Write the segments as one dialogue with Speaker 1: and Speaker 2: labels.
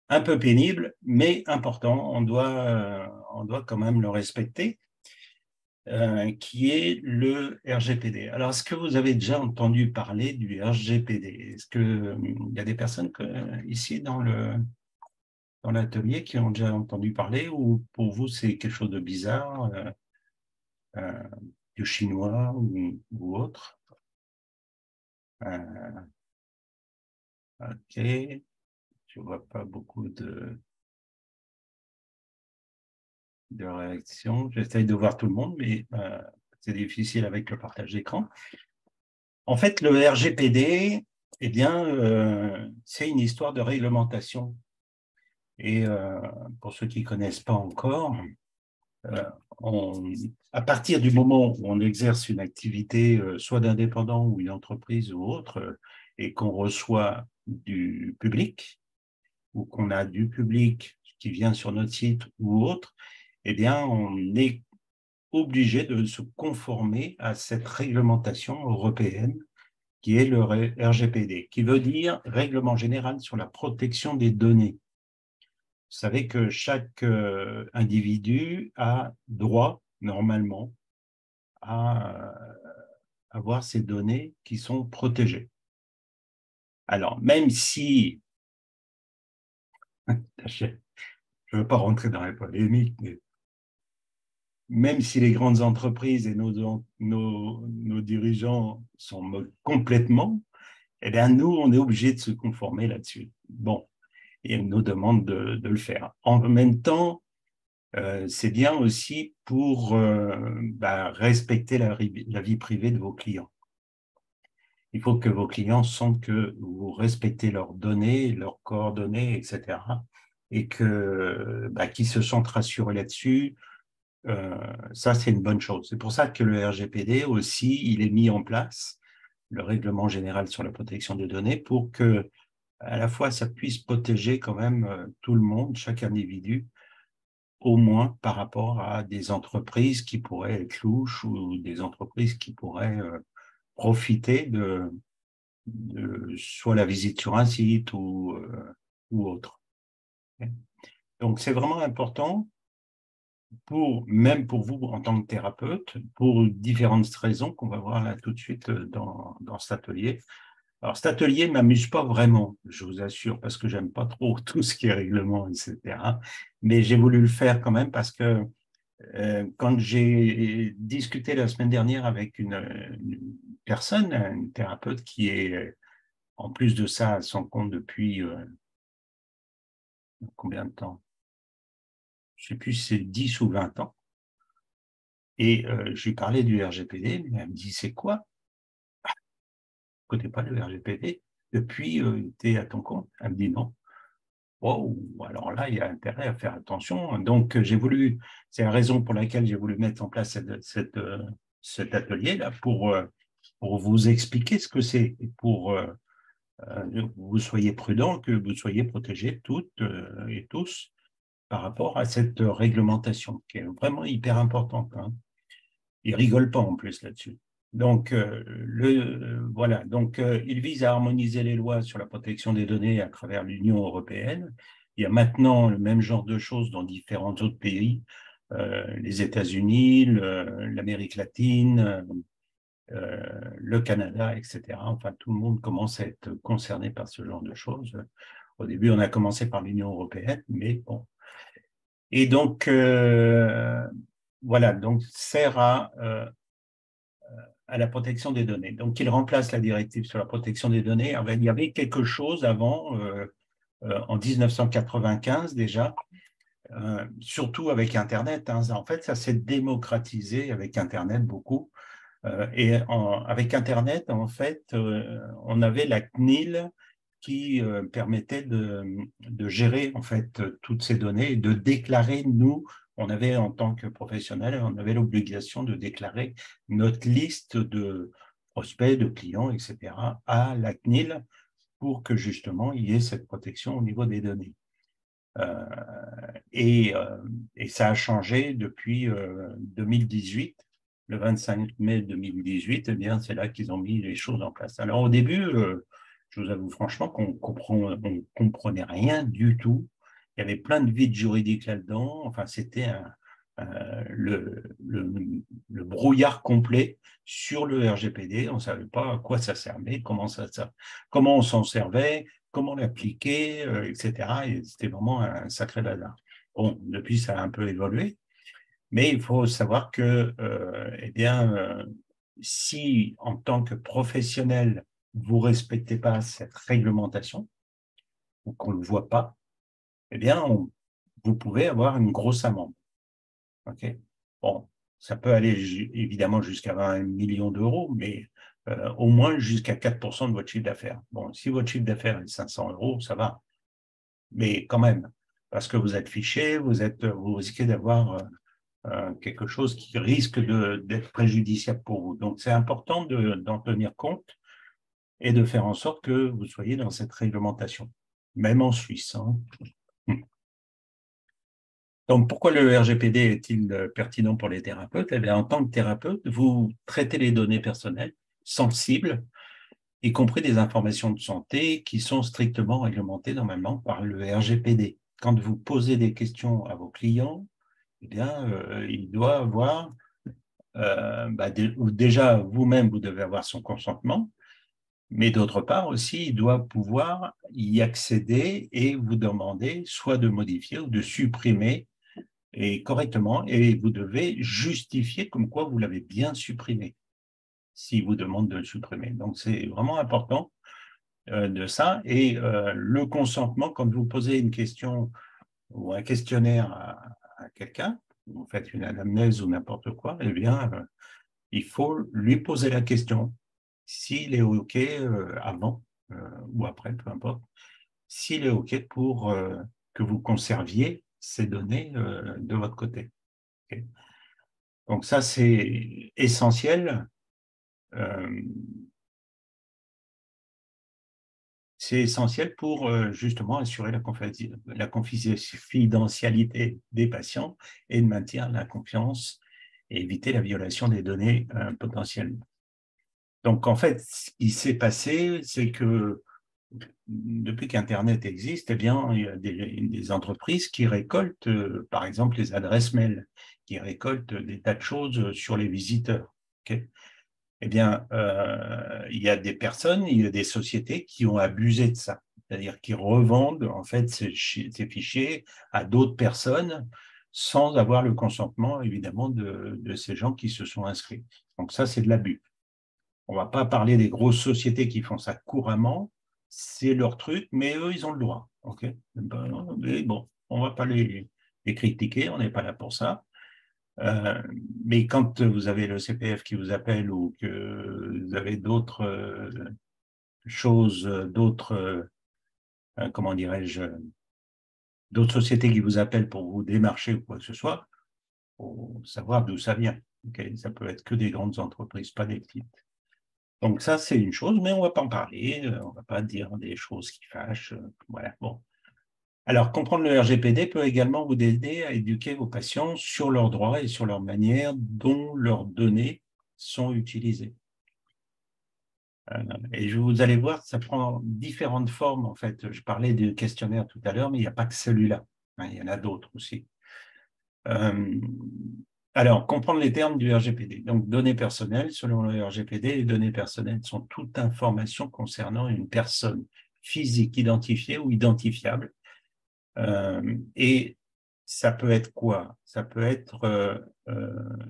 Speaker 1: un peu pénible, mais important. On doit quand même le respecter, qui est le RGPD. Alors, est-ce que vous avez déjà entendu parler du RGPD? Est-ce qu'il y a des personnes ici dans l'atelier qui ont déjà entendu parler ou pour vous, c'est quelque chose de bizarre, euh, du chinois ou autre? Euh, ok, je vois pas beaucoup de réactions. J'essaye de voir tout le monde, mais c'est difficile avec le partage d'écran. En fait, le RGPD, eh bien, c'est une histoire de réglementation. Et pour ceux qui ne connaissent pas encore, euh, on, à partir du moment où on exerce une activité, soit d'indépendant ou une entreprise ou autre, et qu'on reçoit du public, ou qu'on a du public qui vient sur notre site ou autre, eh bien, on est obligé de se conformer à cette réglementation européenne qui est le RGPD, qui veut dire Règlement général sur la protection des données. Vous savez que chaque individu a droit, normalement, à avoir ses données qui sont protégées. Alors, même si, je ne veux pas rentrer dans les polémiques, mais même si les grandes entreprises et nos dirigeants sont complètement, eh bien, nous, on est obligé de se conformer là-dessus. Bon, et ils nous demandent de le faire. En même temps, c'est bien aussi pour respecter la vie privée de vos clients. Il faut que vos clients sentent que vous respectez leurs données, leurs coordonnées, etc. Et qu'ils se sentent rassurés là-dessus. Ça, c'est une bonne chose. C'est pour ça que le RGPD aussi, il est mis en place, le Règlement général sur la protection des données, pour que à la fois ça puisse protéger quand même tout le monde, chaque individu, au moins par rapport à des entreprises qui pourraient être louches ou des entreprises qui pourraient profiter de soit la visite sur un site ou autre. Donc, c'est vraiment important même pour vous en tant que thérapeute, pour différentes raisons qu'on va voir là tout de suite dans cet atelier. Alors, cet atelier ne m'amuse pas vraiment, je vous assure, parce que j'aime pas trop tout ce qui est règlement, etc. Mais j'ai voulu le faire quand même parce que quand j'ai discuté la semaine dernière avec une personne, une thérapeute qui est, en plus de ça, à son compte depuis combien de temps? Je ne sais plus si c'est 10 ou 20 ans. Et je lui parlais du RGPD, mais elle me dit, c'est quoi? Je ne connais pas le RGPD. Depuis, tu es à ton compte? Elle me dit non. Wow, alors là, il y a intérêt à faire attention. Donc, c'est la raison pour laquelle j'ai voulu mettre en place cet atelier-là pour vous expliquer ce que c'est et pour que vous soyez prudents, que vous soyez protégés toutes et tous par rapport à cette réglementation qui est vraiment hyper importante, hein. Ils ne rigolent pas en plus là-dessus. Donc, voilà. Donc, il vise à harmoniser les lois sur la protection des données à travers l'Union européenne. Il y a maintenant le même genre de choses dans différents autres pays, les États-Unis, l'Amérique latine, le Canada, etc. Enfin, tout le monde commence à être concerné par ce genre de choses. Au début, on a commencé par l'Union européenne, mais bon. Et donc, voilà, donc sert à la protection des données. Donc, il remplace la directive sur la protection des données. Il y avait quelque chose avant, en 1995 déjà, surtout avec Internet, hein. En fait, ça s'est démocratisé avec Internet beaucoup. Avec Internet, en fait, on avait la CNIL qui permettait de gérer en fait toutes ces données et de déclarer, nous, on avait en tant que professionnel, on avait l'obligation de déclarer notre liste de prospects, de clients, etc. à la CNIL pour que justement il y ait cette protection au niveau des données. Euh, et, euh, et ça a changé depuis 2018. Le 25 mai 2018, eh bien, c'est là qu'ils ont mis les choses en place. Alors au début, je vous avoue franchement qu'on comprenait rien du tout il y avait plein de vides juridiques là-dedans. Enfin, c'était le brouillard complet sur le RGPD. On ne savait pas à quoi ça servait, comment on s'en servait, comment l'appliquer, etc. Et c'était vraiment un sacré bazar. Bon, depuis, ça a un peu évolué, mais il faut savoir que, eh bien, si en tant que professionnel, vous ne respectez pas cette réglementation, ou qu'on ne le voit pas, eh bien, vous pouvez avoir une grosse amende. Okay, bon, ça peut aller évidemment jusqu'à 20 millions d'euros, mais au moins jusqu'à 4% de votre chiffre d'affaires. Bon, si votre chiffre d'affaires est 500 euros, ça va. Mais quand même, parce que vous êtes fiché, vous risquez d'avoir quelque chose qui risque d'être préjudiciable pour vous. Donc, c'est important d'en tenir compte et de faire en sorte que vous soyez dans cette réglementation, même en Suisse. Hein. Donc, pourquoi le RGPD est-il pertinent pour les thérapeutes? Eh bien, en tant que thérapeute, vous traitez les données personnelles sensibles, y compris des informations de santé qui sont strictement réglementées normalement par le RGPD. Quand vous posez des questions à vos clients, eh bien, il doit avoir, déjà, vous-même, vous devez avoir son consentement, mais d'autre part aussi, il doit pouvoir y accéder et vous demander soit de modifier ou de supprimer et correctement, et vous devez justifier comme quoi vous l'avez bien supprimé, s'il vous demande de le supprimer. Donc, c'est vraiment important de ça. Et le consentement, quand vous posez une question ou un questionnaire à quelqu'un, vous faites une anamnèse ou n'importe quoi, eh bien, il faut lui poser la question. S'il est OK avant ou après, peu importe, s'il est OK pour que vous conserviez ces données de votre côté. Okay. Donc ça, c'est essentiel. Euh, c'est essentiel pour justement assurer la confidentialité des patients et de maintenir la confiance et éviter la violation des données potentiellement. Donc en fait, ce qui s'est passé, c'est que depuis qu'Internet existe, eh bien, il y a des entreprises qui récoltent, par exemple, les adresses mail, qui récoltent des tas de choses sur les visiteurs. Okay, eh bien, il y a des personnes, il y a des sociétés qui ont abusé de ça, c'est-à-dire qui revendent en fait ces fichiers à d'autres personnes sans avoir le consentement, évidemment, de ces gens qui se sont inscrits. Donc ça, c'est de l'abus. On ne va pas parler des grosses sociétés qui font ça couramment, c'est leur truc, mais eux, ils ont le droit. Okay, mais bon, on ne va pas les critiquer, on n'est pas là pour ça. Mais quand vous avez le CPF qui vous appelle ou que vous avez d'autres choses, comment dirais-je, d'autres sociétés qui vous appellent pour vous démarcher ou quoi que ce soit, il faut savoir d'où ça vient. Okay, ça peut être que des grandes entreprises, pas des petites. Donc ça, c'est une chose, mais on ne va pas en parler, on ne va pas dire des choses qui fâchent. Voilà, bon. Alors, comprendre le RGPD peut également vous aider à éduquer vos patients sur leurs droits et sur leur manière dont leurs données sont utilisées. Et vous allez voir, ça prend différentes formes, en fait. Je parlais du questionnaire tout à l'heure, mais il n'y a pas que celui-là. Il y en a d'autres aussi. Alors, comprendre les termes du RGPD. Donc, données personnelles, selon le RGPD, les données personnelles sont toute information concernant une personne physique identifiée ou identifiable. Et ça peut être quoi? Ça peut être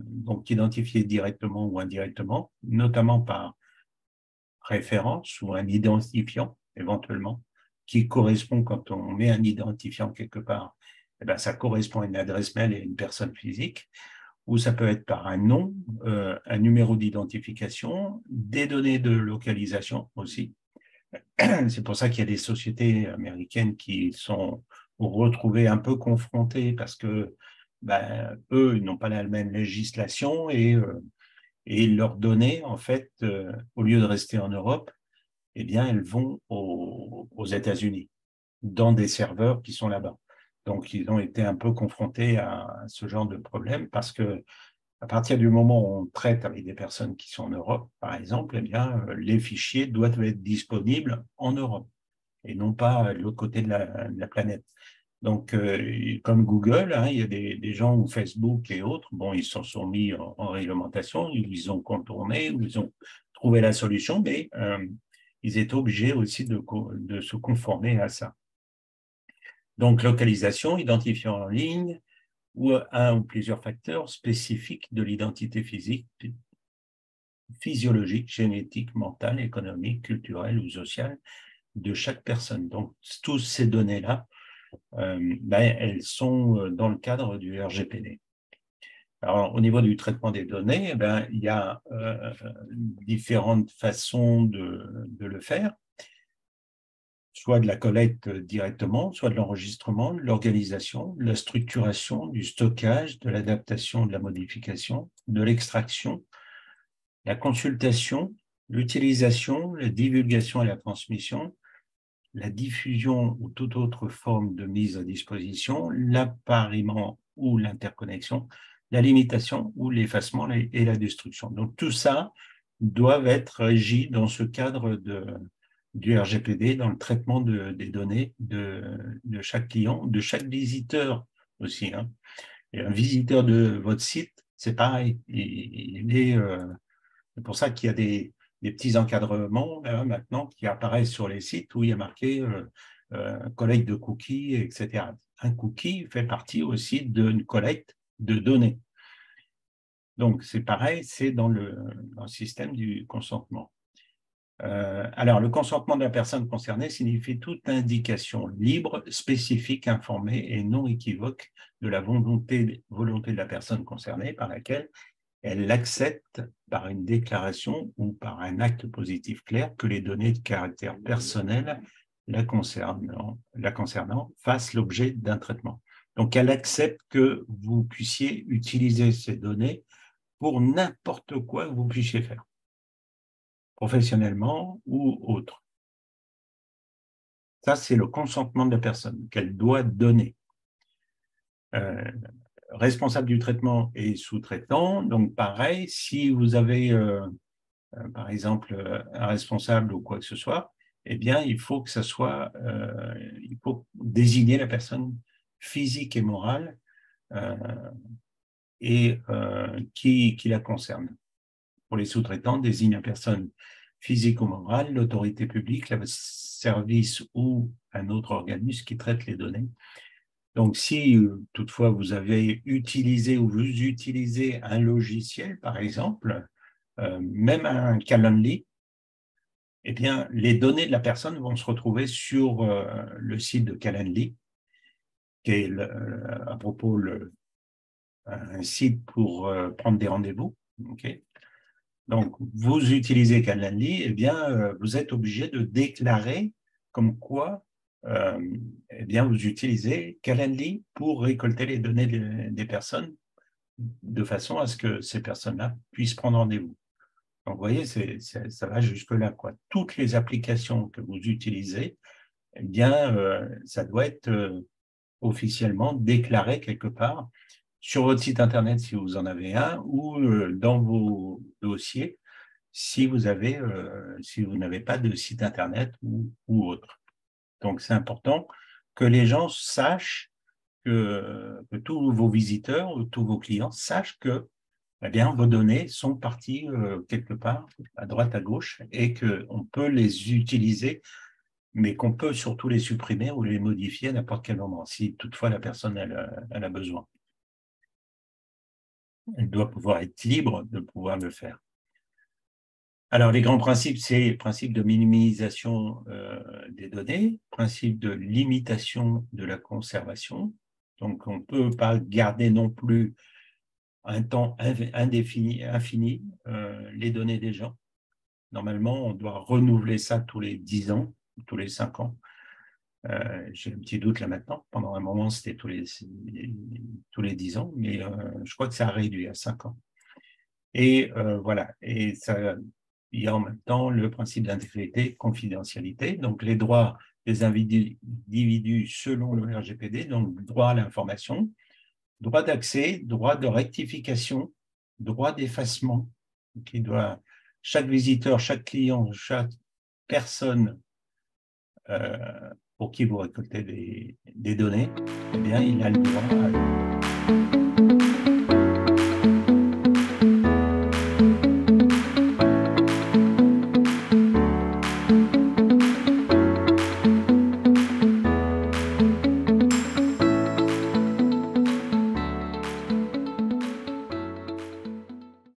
Speaker 1: donc identifié directement ou indirectement, notamment par référence ou un identifiant éventuellement, qui correspond quand on met un identifiant quelque part. Eh bien, ça correspond à une adresse mail et à une personne physique, ou ça peut être par un nom, un numéro d'identification, des données de localisation aussi. C'est pour ça qu'il y a des sociétés américaines qui sont retrouvées un peu confrontées parce que ben, eux, ils n'ont pas la même législation et leurs données, en fait, au lieu de rester en Europe, eh bien, elles vont aux États-Unis, dans des serveurs qui sont là-bas. Donc, ils ont été un peu confrontés à ce genre de problème parce que à partir du moment où on traite avec des personnes qui sont en Europe, par exemple, eh bien, les fichiers doivent être disponibles en Europe et non pas de l'autre côté de la planète. Donc, comme Google, hein, il y a des gens ou Facebook et autres, bon, ils se sont mis en réglementation, ils ont contourné, ou ils ont trouvé la solution, mais ils étaient obligés aussi de se conformer à ça. Donc, localisation, identifiant en ligne, ou un ou plusieurs facteurs spécifiques de l'identité physique, physiologique, génétique, mentale, économique, culturelle ou sociale de chaque personne. Donc, toutes ces données-là, elles sont dans le cadre du RGPD. Alors, au niveau du traitement des données, il y a différentes façons de le faire, soit de la collecte directement, soit de l'enregistrement, de l'organisation, de la structuration, du stockage, de l'adaptation, de la modification, de l'extraction, la consultation, l'utilisation, la divulgation et la transmission, la diffusion ou toute autre forme de mise à disposition, l'appariement ou l'interconnexion, la limitation ou l'effacement et la destruction. Donc tout ça doivent être régis dans ce cadre du RGPD, dans le traitement des données de chaque client, de chaque visiteur aussi. Hein. Et un visiteur de votre site, c'est pareil. C'est pour ça qu'il y a des petits encadrements là, maintenant qui apparaissent sur les sites où il y a marqué collecte de cookies, etc. Un cookie fait partie aussi d'une collecte de données. Donc, c'est pareil, c'est dans le système du consentement. Alors, le consentement de la personne concernée signifie toute indication libre, spécifique, informée et non équivoque de la volonté de la personne concernée par laquelle elle accepte par une déclaration ou par un acte positif clair que les données de caractère personnel la concernant fassent l'objet d'un traitement. Donc, elle accepte que vous puissiez utiliser ces données pour n'importe quoi que vous puissiez faire, professionnellement ou autre. Ça, c'est le consentement de la personne qu'elle doit donner. Responsable du traitement et sous-traitant, donc pareil, si vous avez par exemple un responsable ou quoi que ce soit, eh bien, il faut que ça soit, il faut désigner la personne physique et morale qui la concerne. Pour les sous-traitants, désigne une personne physique ou morale, l'autorité publique, le service ou un autre organisme qui traite les données. Donc, si toutefois vous avez utilisé ou vous utilisez un logiciel, par exemple, même un Calendly, eh bien, les données de la personne vont se retrouver sur le site de Calendly, qui est à propos un site pour prendre des rendez-vous. Okay. Donc, vous utilisez Calendly, eh bien, vous êtes obligé de déclarer comme quoi eh bien, vous utilisez Calendly pour récolter les données des personnes de façon à ce que ces personnes-là puissent prendre rendez-vous. Donc, vous voyez, ça va jusque-là, quoi. Toutes les applications que vous utilisez, eh bien, ça doit être officiellement déclaré quelque part sur votre site Internet si vous en avez un ou dans vos dossiers si vous n'avez pas de site Internet ou autre. Donc, c'est important que les gens sachent que tous vos visiteurs ou tous vos clients sachent que eh bien, vos données sont parties quelque part, à droite, à gauche, et qu'on peut les utiliser, mais qu'on peut surtout les supprimer ou les modifier à n'importe quel moment, si toutefois la personne elle a besoin. Elle doit pouvoir être libre de pouvoir le faire. Alors, les grands principes, c'est le principe de minimisation des données, principe de limitation de la conservation. Donc, on ne peut pas garder non plus un temps indéfini, infini, les données des gens. Normalement, on doit renouveler ça tous les 10 ans, tous les 5 ans. J'ai un petit doute là maintenant. Pendant un moment, c'était tous les 10 ans, mais je crois que ça a réduit à 5 ans. Et voilà. Et ça, il y a en même temps le principe d'intégrité, confidentialité, donc les droits des individus selon le RGPD, donc droit à l'information, droit d'accès, droit de rectification, droit d'effacement, qui doit chaque visiteur, chaque client, chaque personne pour qui vous récoltez des données, eh bien, il a le droit